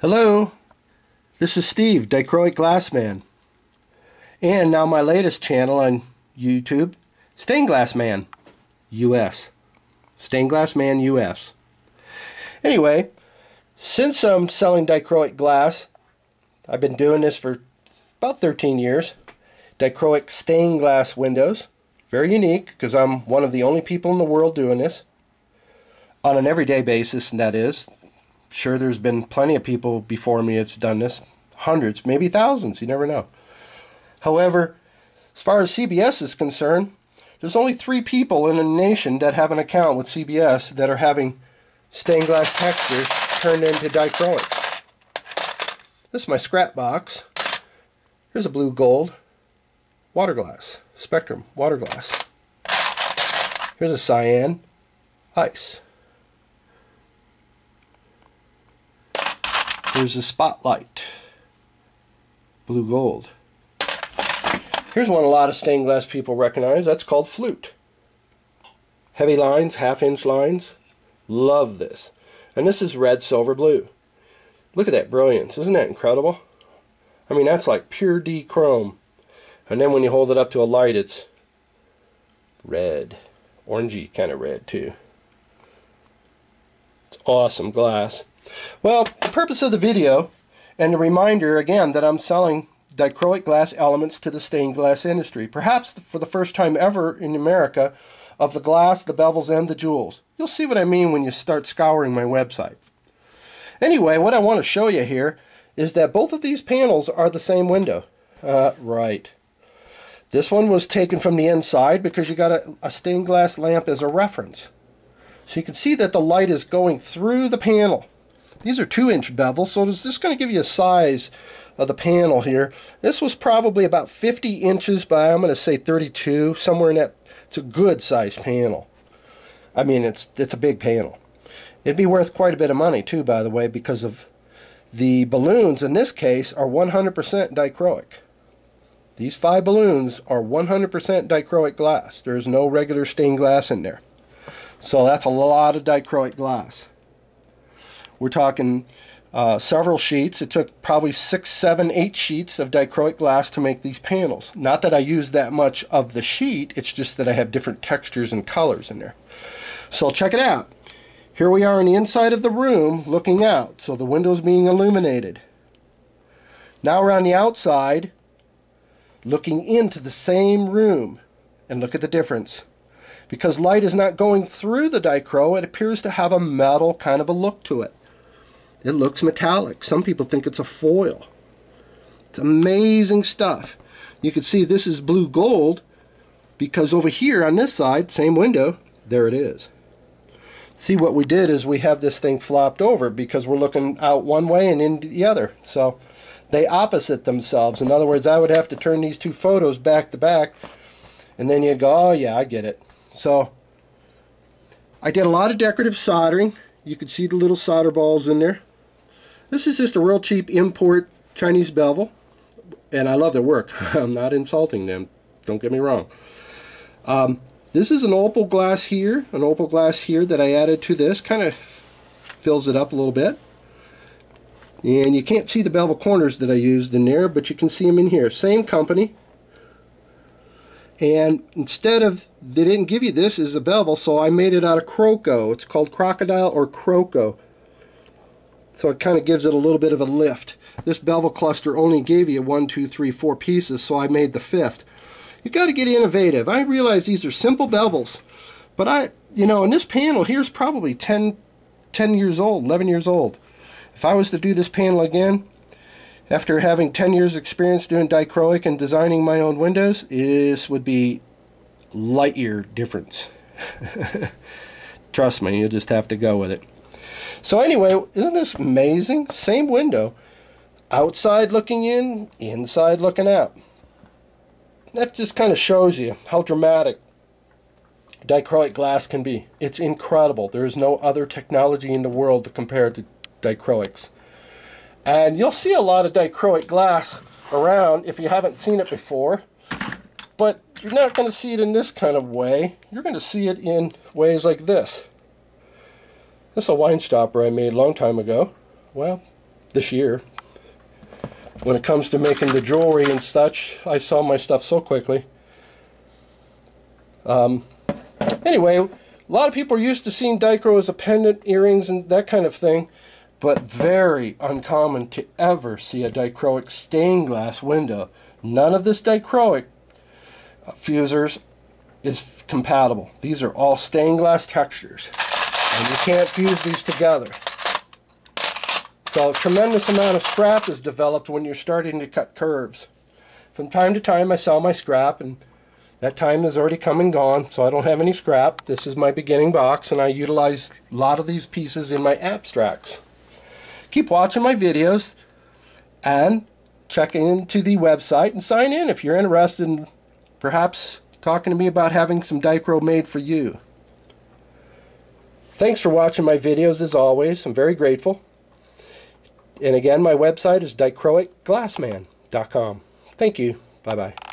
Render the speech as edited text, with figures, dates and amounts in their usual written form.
Hello, this is Steve, Dichroic Glass Man, and now my latest channel on YouTube, StainedGlassManUS. StainedGlassManUS. Anyway, since I'm selling dichroic glass, I've been doing this for about 13 years. Dichroic stained glass windows. Very unique because I'm one of the only people in the world doing this on an everyday basis, and that is. Sure, there's been plenty of people before me that's done this. Hundreds, maybe thousands, you never know. However, as far as CBS is concerned, there's only 3 people in the nation that have an account with CBS that are having stained glass textures turned into dichroic. This is my scrap box. Here's a blue gold water glass, spectrum water glass. Here's a cyan ice. Here's a spotlight, blue gold. Here's one a lot of stained glass people recognize. That's called flute. Heavy lines, half-inch lines. Love this. And this is red, silver, blue. Look at that brilliance. Isn't that incredible? I mean, that's like pure D-chrome. And then when you hold it up to a light, it's red. Orangey kind of red, too. It's awesome glass. Well, the purpose of the video, and a reminder again that I'm selling dichroic glass elements to the stained glass industry, perhaps for the first time ever in America, of the glass, the bevels, and the jewels. You'll see what I mean when you start scouring my website. Anyway, what I want to show you here is that both of these panels are the same window. Right. This one was taken from the inside because you got a stained glass lamp as a reference. So you can see that the light is going through the panel. These are 2-inch bevels, so this is going to give you a size of the panel here. This was probably about 50 inches by, I'm going to say 32, somewhere in that. It's a good sized panel. I mean, it's a big panel. It'd be worth quite a bit of money too, by the way, because of the balloons in this case are 100% dichroic. These 5 balloons are 100% dichroic glass. There's no regular stained glass in there. So that's a lot of dichroic glass. We're talking several sheets. It took probably 6, 7, 8 sheets of dichroic glass to make these panels. Not that I use that much of the sheet, it's just that I have different textures and colors in there. So check it out. Here we are on the inside of the room looking out, so the window's being illuminated. Now we're on the outside looking into the same room, and look at the difference. Because light is not going through the dichro, it appears to have a metal kind of a look to it. It looks metallic. Some people think it's a foil. It's amazing stuff. You can see this is blue gold because over here on this side, same window, there it is. See, what we did is we have this thing flopped over because we're looking out one way and in the other. So they opposite themselves. In other words, I would have to turn these 2 photos back to back, and then you'd go, oh yeah, I get it. So I did a lot of decorative soldering. You can see the little solder balls in there. This is just a real cheap import Chinese bevel, and I love their work. I'm not insulting them, don't get me wrong. This is an opal glass here that I added to this. Kind of fills it up a little bit. And you can't see the bevel corners that I used in there, but you can see them in here. Same company. And instead of, they didn't give you this as a bevel, so I made it out of croco. It's called crocodile or croco. So it kind of gives it a little bit of a lift. This bevel cluster only gave you 1, 2, 3, 4 pieces, so I made the 5th. You got to get innovative. I realize these are simple bevels, but in this panel here's probably 10 years old, 11 years old. If I was to do this panel again, after having 10 years experience doing dichroic and designing my own windows, this would be light year difference. Trust me, you'll just have to go with it. So anyway, isn't this amazing? Same window, outside looking in, inside looking out. That just kind of shows you how dramatic dichroic glass can be. It's incredible. There is no other technology in the world to compare to dichroics. And you'll see a lot of dichroic glass around if you haven't seen it before, but you're not going to see it in this kind of way. You're going to see it in ways like this. This is a wine stopper I made a long time ago. Well, this year. When it comes to making the jewelry and such, I sell my stuff so quickly. Anyway, a lot of people are used to seeing dichro as a pendant, earrings, and that kind of thing, but very uncommon to ever see a dichroic stained glass window. None of this dichroic fusers is compatible. These are all stained glass textures, and you can't fuse these together. So a tremendous amount of scrap is developed when you're starting to cut curves. From time to time I sell my scrap, and that time is already come and gone, so I don't have any scrap. This is my beginning box, and I utilize a lot of these pieces in my abstracts. Keep watching my videos and check into the website and sign in if you're interested in perhaps talking to me about having some dichro made for you. Thanks for watching my videos as always. I'm very grateful. And again, my website is DichroicGlassman.com. Thank you. Bye-bye.